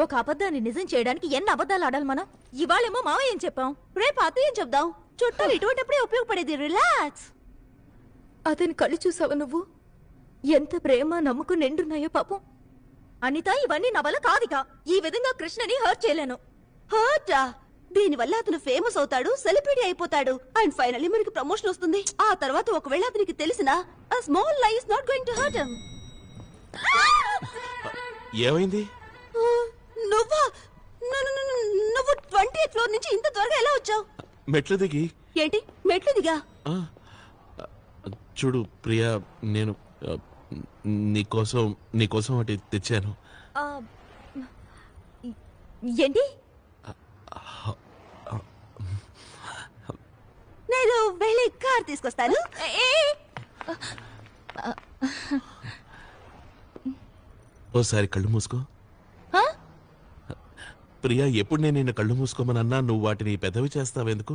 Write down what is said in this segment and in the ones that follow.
ఒక అబద్ధాన్ని నిజం చేయడానికి ఎన్ని అబద్ధాలు ఆడాలి మనం? ఇవాళేమో మావయ్య ఏం చెప్పాం, రేపు అత్తయ్య ఏం చెప్దాం. చుట్టాలు ఇటువంటిప్పుడే ఉపయోగపడేది. రిలాక్స్. అతని కళ్ళు చూసావా నువ్వు? ఎంత ప్రేమ నమ్మకం నిండున్నాయో పాపం. అనిత, ఇవన్నీ నా వల్ల కాదిగా. ఈ విధంగా కృష్ణని హర్ట్ చేయలేను. హర్టా? దీనివల్ల అతను ఫేమస్ అవుతాడు, సెలబ్రిటీ అయిపోతాడు, అండ్ ఫైనల్లీ మనకి ప్రమోషన్ వస్తుంది. ఆ తర్వాత ఒకవేళ అతనికి తెలిసినా a small lie is not going to hurt him. ఏమైంది? నువ్వు 20th ఫ్లోర్ నుంచి ఇంత త్వరగా ఎలా వచ్చావు? మెట్లు దిగి. ఏంటి మెట్లు దిగా? చూడు ప్రియా, నేను నీకోసం ఒకటి తెచ్చాను. ఏంటి? నేను వెళ్ళి కార్ తీసుకొస్తాను. ఓసారి కళ్ళు మూసుకో. ప్రియా, ఎప్పుడు నేను నిన్ను కళ్ళు మూసుకోమని అన్నా నువ్వు వాటిని పెద్దవి చేస్తావెందుకు?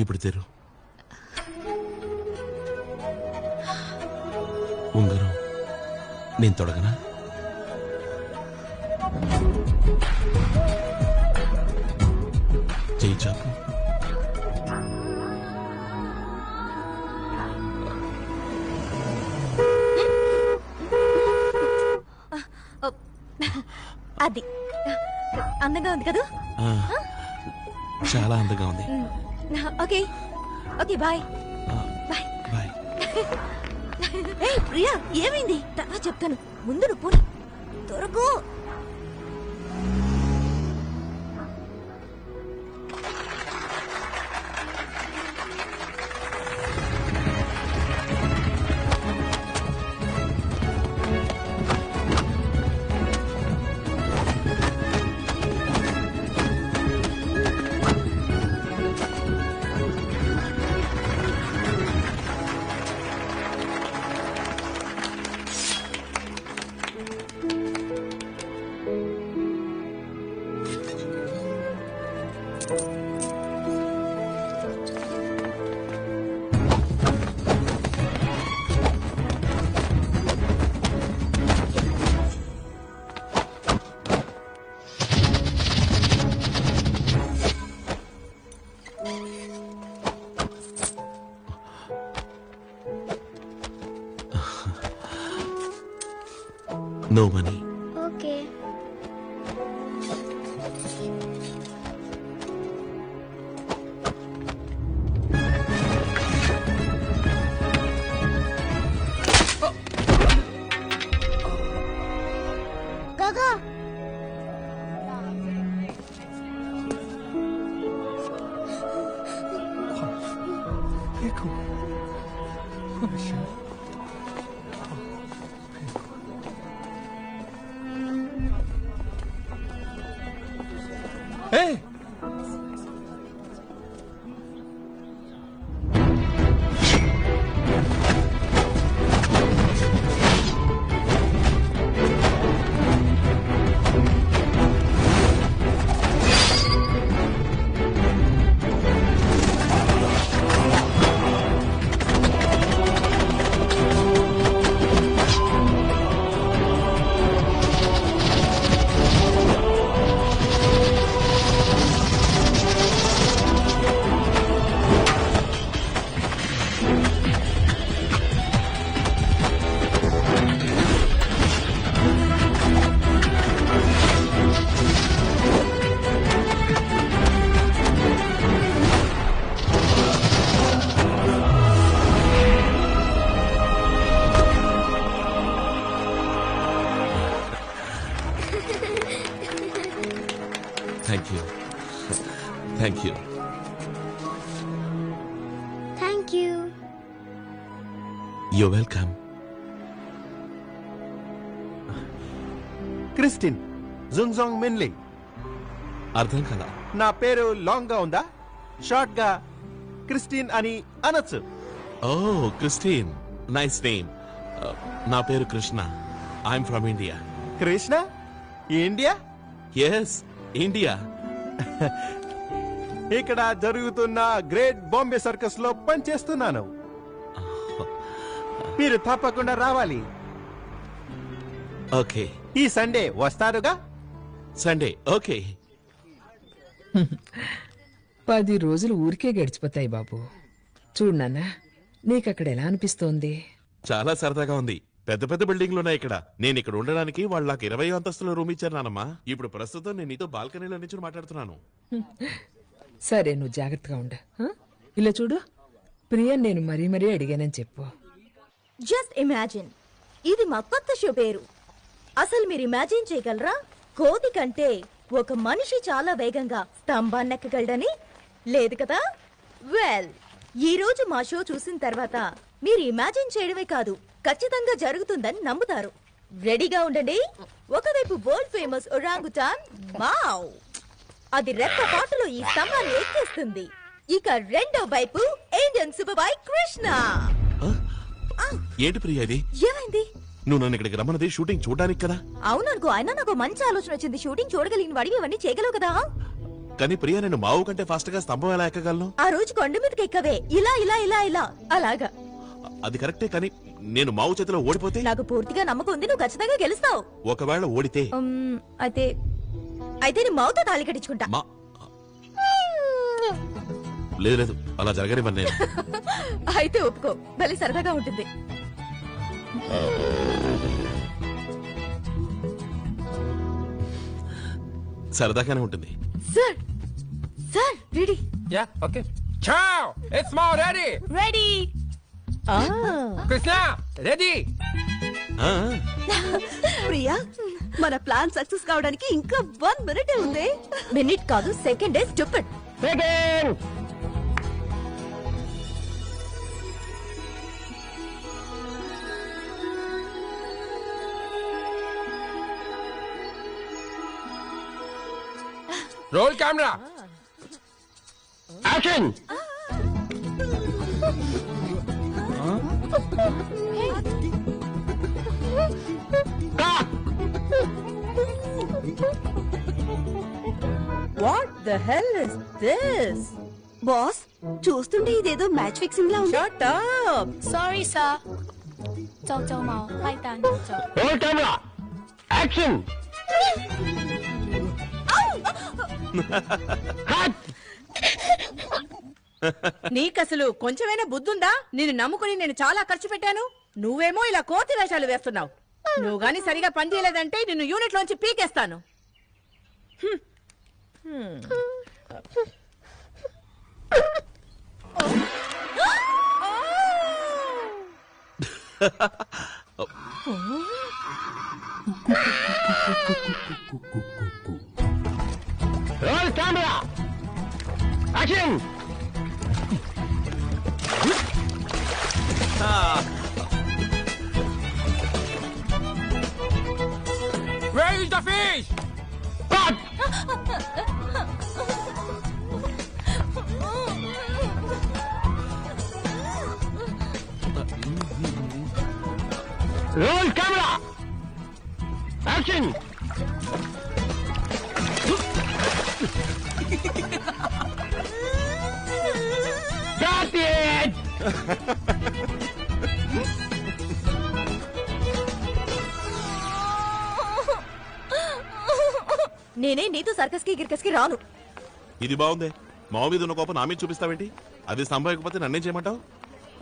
ఇప్పుడు తెరు. ఉంగరం నేను తొడగనా? చెయ్యి చాపు. అది అందంగా ఉంది కదా? చాలా అందంగా ఉంది. Okay okay, bye bye bye. Priya, ఏమైంది? తర్వాత చెప్తాను, ముందు నువ్వు పోనీ. త్వరగా. No money. Okay. Gaga. Hey! Thank you. Thank you. Thank you. You're welcome. Christine జుంగ్జాంగ్ మిన్లీ. అర్థం కదా? నా పేరు లాంగ్ గా ఉందా? షార్ట్ గా క్రిస్టిన్ అని అనొచ్చు. ఓ, క్రిస్టిన్, నైస్ నేమ్. నా పేరు Krishna. I'm from India. Krishna? India? Yes, India. ఇక్కడ జరుగుతున్న గ్రేట్ బాంబే సర్కస్ లో పనిచేస్తున్నాను. మీరు తప్పకుండా రావాలి. ఓకే. ఈ సండే వస్తారుగా? Sunday okay. 10 రోజులు ఊరికే గడిచిపోతాయి బాబు. చూడు నాన్న, నీకక్కడ ఎలా అనిపిస్తోంది? చాలా సరదాగా ఉంది. పెద్ద పెద్ద బిల్డింగ్లు ఉన్నాయి ఇక్కడ. నేను ఇక్కడ ఉండడానికి వాళ్ళు నాకు 20 అంతస్తుల రూమ్ ఇచ్చారు నానమ్మా. ఇప్పుడు ప్రస్తుతం నేను నీతో బాల్కనీలో నుంచి మాట్లాడుతున్నాను. సరే, నువ్వు జాగ్రత్తగా ఉండు. ఇలా చూడు, ప్రియ నేను మరీ మరీ అడిగానని చెప్పు. జస్ట్ ఇమాజిన్, ఇది మా కొత్త షో పేరు. అసలు మీరు ఇమాజిన్ చేయగలరా, కోతి కంటే ఒక మనిషి చాలా వేగంగా స్తంభాన్ని ఎక్కగలడని? లేదు కదా? వెల్, ఈ రోజు మా షో చూసిన తర్వాత మీరు ఇమాజిన్ చేయడమే కాదు, ఖచ్చితంగా జరుగుతుందని నమ్ముతారు. రెడీగా ఉండండి. ఒకవైపు వరల్డ్ ఫేమస్ ఒరాంగుటాన్ మావ్, అది రెప్ప పాటలో ఈ స్తంభాన్ని ఎక్కేస్తుంది. ఇక రెండో వైపు ఇండియన్ సూపర్ బాయ్ కృష్ణ. ఏంటి ప్రియా ఇది? ఏమైంది? నువ్వు నన్ను ఇక్కడికి రమ్మన్నది షూటింగ్ చూడడానికి కదా? అవుననుకో, అయినా నాకు మంచి ఆలోచన వచ్చింది. షూటింగ్ చూడగలిగిన వాడివి ఇవన్నీ చేయగలవు కదా. కానీ ప్రియా, నేను మావు కంటే ఫాస్ట్ గా స్తంభం ఎలా ఎక్కగలను? ఆ రోజు కొండ మీదకి ఎక్కవే, ఇలా ఇలా ఇలా ఇలా అలాగా. అది కరెక్టే, కానీ నేను మావు చేతిలో ఓడిపోతే? నాకు పూర్తిగా నమ్మకం ఉంది, నువ్వు ఖచ్చితంగా గెలుస్తావు. ఒకవేళ ఓడితే? అయితే నేను మావుతో తాళి కట్టించుకుంటా. లేదు లేదు, అలా జరగనివ్వను నేను. అయితే ఒప్పుకో, భలే సరదాగా ఉంటుంది. సరదాగానే ఉంటుంది. Sir sir ready? Yeah, okay. Ciao! It's Mao ready! Ready. Krishna, ready! Priya, మన ప్లాన్ సక్సెస్ కావడానికి ఇంకా 1 minute ఉంది. మినిట్ కాదు, second. Stupid. Begin! Roll camera! Action! Cut! What the hell is this? Boss, చూస్తుంటే ఇదేదో మ్యాచ్ ఫిక్సింగ్ లా ఉంది. Shut up. Sorry, sir. 周周毛坏蛋走。 Roll camera! Action! Cut! నీకసలు కొంచెమైనా బుద్ధుందా? నిన్ను నమ్ముకుని నేను చాలా ఖర్చు పెట్టాను, నువ్వేమో ఇలా కోతి వేషాలు వేస్తున్నావు. నువ్వు గాని సరిగా పని చేయలేదంటే నిన్ను యూనిట్ లోంచి పీకేస్తాను. Roll camera! Action! Where is the fish? Cut! Roll camera! Action! Got it! నేనే నీతో సర్కస్ కి గిర్కస్ కి రాను. ఇది బాగుంది. మావు మీద ఉన్న కోపం నా మీద చూపిస్తావేంటి? అది సంభవించకపోతే నన్నేం చేయమంటావు?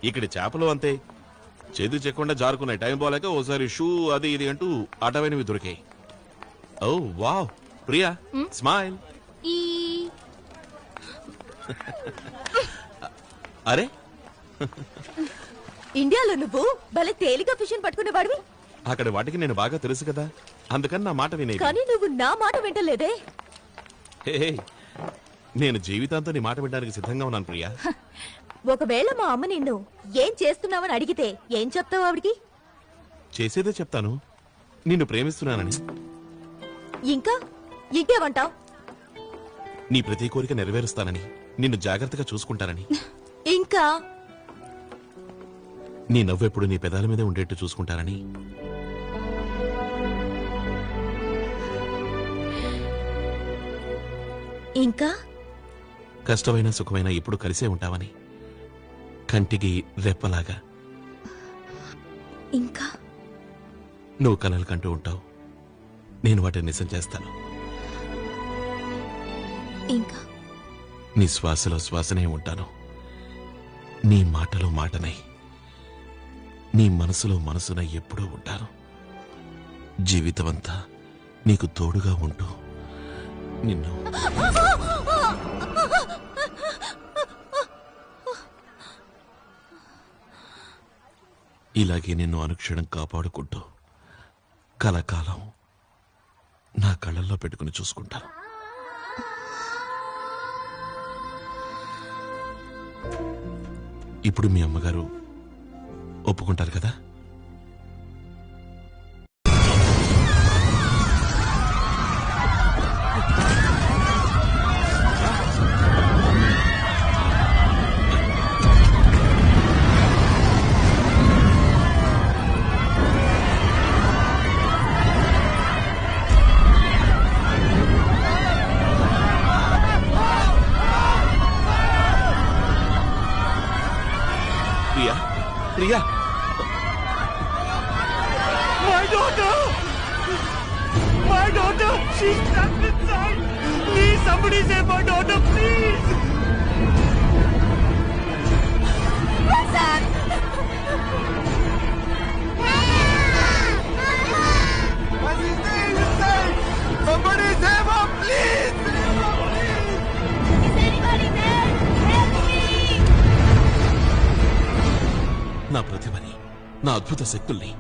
ఇక్కడి చేపలు అంతే, చేతి చెక్కకుండా జారుకున్నాయి. టైం పోలేక ఓసారి షూ అది ఇది అంటూ అటవైనవి దొరికాయి. ఓ వావ్, ప్రియా స్మైల్. అరే, ఇండియాలో నువ్వు భలే తేలిగా ఫిష్ పట్టుకునేవాడివి. అక్కడ వాటికి నేను బాగా తెలుసు కదా, అందుకని నా మాట వినేది. కానీ నువ్వు నా మాట వింటలేదే. హే, నేను జీవితాంతో నీ మాట వినడానికి సిద్ధంగా ఉన్నాను ప్రియా. ఒకవేళ మా అమ్మ నిన్ను ఏం చేస్తున్నావని అడిగితే ఏం చెప్తావు ఆవిడికి? చేసేదే చెప్తాను, నిన్ను ప్రేమిస్తున్నానని. ఇంకా ఇంకేమంటావు? నీ ప్రతి కోరిక నెరవేరుస్తానని, నిన్ను జాగ్రత్తగా చూసుకుంటానని. ఇంకా నీ నవ్వెప్పుడు నీ పెదాల మీదే ఉండేట్టు చూసుకుంటానని. ఇంకా కష్టమైన సుఖమైన ఎప్పుడు కలిసే ఉంటావని, కంటికి రెప్పలాగా. ఇంకా నువ్వు కలలు కంటూ ఉంటావు, నేను వాటిని నిజం చేస్తాను. ఇంకా నీ శ్వాసలో శ్వాసనే ఉంటాను, నీ మాటలో మాటనై, నీ మనసులో మనసునై ఎప్పుడూ ఉంటాను. జీవితమంతా నీకు తోడుగా ఉంటూ నిన్ను ఇలాగే నిన్ను అనుక్షణం కాపాడుకుంటూ కలకాలం నా కళ్ళల్లో పెట్టుకుని చూసుకుంటాను. ఇప్పుడు మీ అమ్మగారు ఒప్పుకుంటారు కదా? Priya, Priya, My daughter! My daughter! She's trapped inside! Please, somebody save my daughter, please! My sister is inside! Somebody save her, please! నా ప్రతిభని, నా అద్భుత శక్తుల్ని,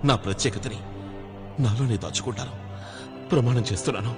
నా ప్రత్యేకతని నాలోనే దాచుకుంటాను. ప్రమాణం చేస్తున్నాను.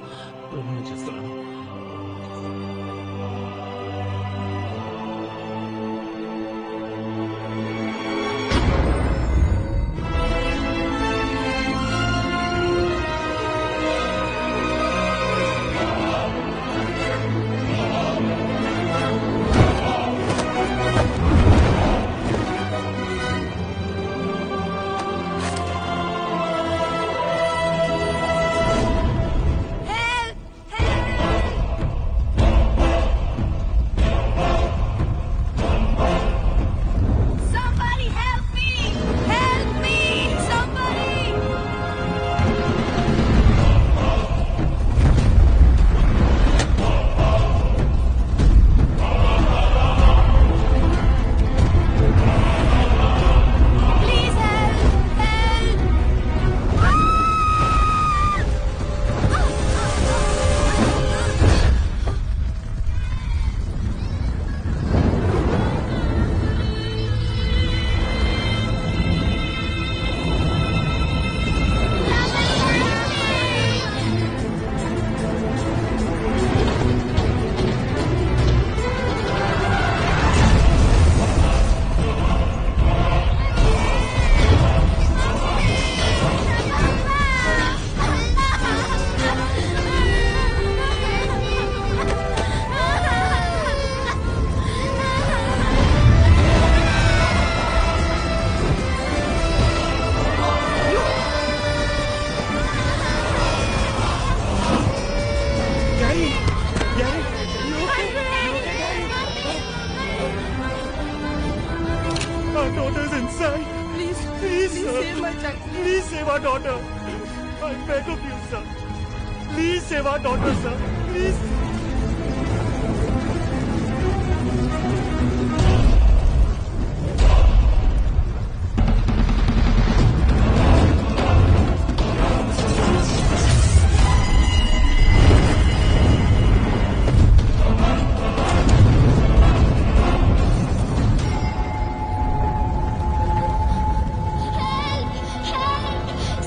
Our daughter's inside. Please, sir. save my child. Please save our daughter. I beg of you, sir. Please save our daughter, sir. Please.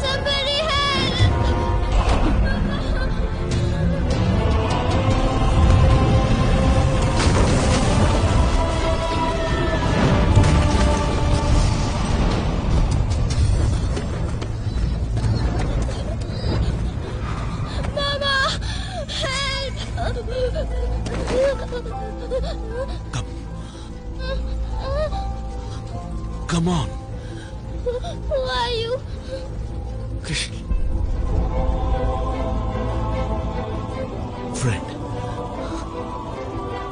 Somebody help! Mama, help! Come on. Who are you? Krishna. Friend.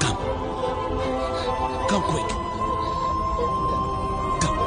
Come. Come quick. Come.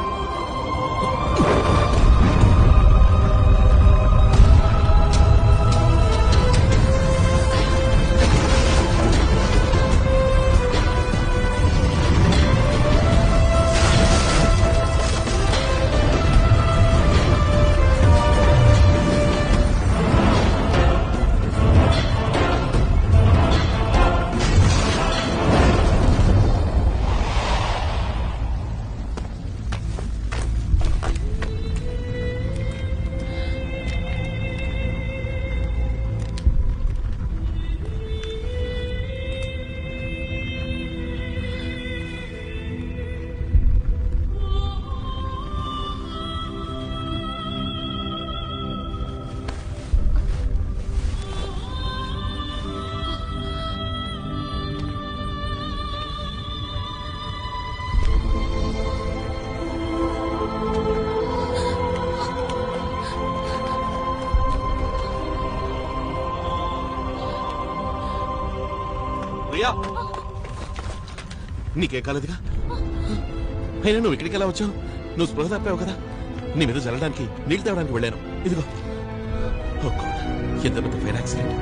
Priya నీకేం కాలేదుగా? అయినా నువ్వు ఇక్కడికి ఎలా వచ్చావు? నువ్వు స్పృహ తప్పావు కదా. నీ మీద చల్లడానికి నీళ్ళు తేవడానికి వెళ్ళాను. ఇదిగో ఎంత పెద్ద ఫైర్ యాక్సిడెంట్.